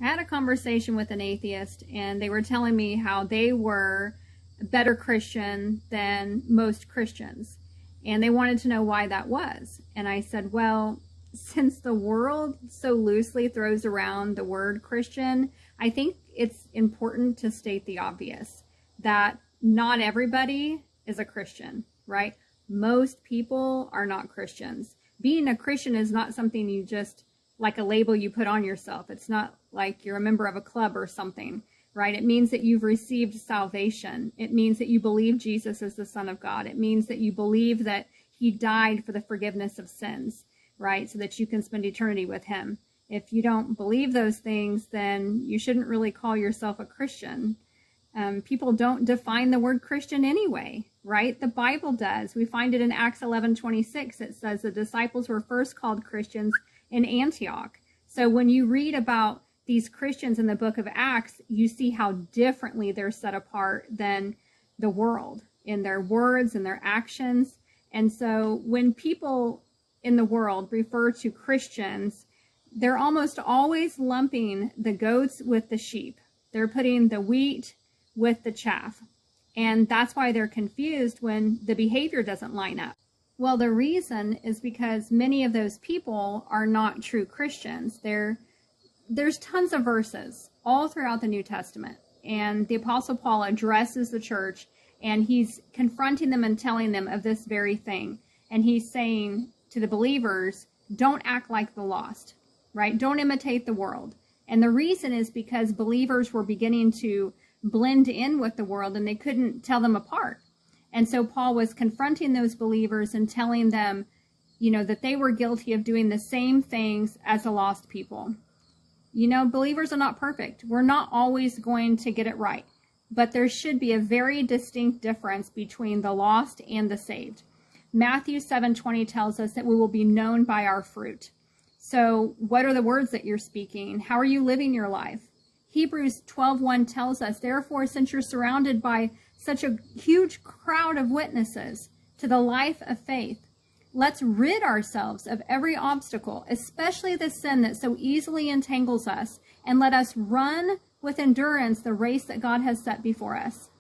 I had a conversation with an atheist, and they were telling me how they were a better Christian than most Christians. And they wanted to know why that was. And I said, well, since the world so loosely throws around the word Christian, I think it's important to state the obvious, that not everybody is a Christian, right? Most people are not Christians. Being a Christian is not something you just, like a label you put on yourself. It's not like you're a member of a club or something, right? It means that you've received salvation. It means that you believe Jesus is the Son of God. It means that you believe that he died for the forgiveness of sins, right? So that you can spend eternity with him. If you don't believe those things, then you shouldn't really call yourself a Christian. People don't define the word Christian anyway, right? The Bible does. We find it in Acts 11:26. It says the disciples were first called Christians in Antioch. So when you read about these Christians in the book of Acts, you see how differently they're set apart than the world in their words and their actions. And so when people in the world refer to Christians, they're almost always lumping the goats with the sheep. They're putting the wheat with the chaff. And that's why they're confused when the behavior doesn't line up. Well, the reason is because many of those people are not true Christians. There's tons of verses all throughout the New Testament. And the Apostle Paul addresses the church, and he's confronting them and telling them of this very thing. And he's saying to the believers, don't act like the lost, right? Don't imitate the world. And the reason is because believers were beginning to blend in with the world, and they couldn't tell them apart. And so Paul was confronting those believers and telling them, that they were guilty of doing the same things as the lost people. Believers are not perfect. We're not always going to get it right. But there should be a very distinct difference between the lost and the saved. Matthew 7:20 tells us that we will be known by our fruit. So what are the words that you're speaking? How are you living your life? Hebrews 12:1 tells us, therefore, since you're surrounded by such a huge crowd of witnesses to the life of faith, let's rid ourselves of every obstacle, especially the sin that so easily entangles us, and let us run with endurance the race that God has set before us.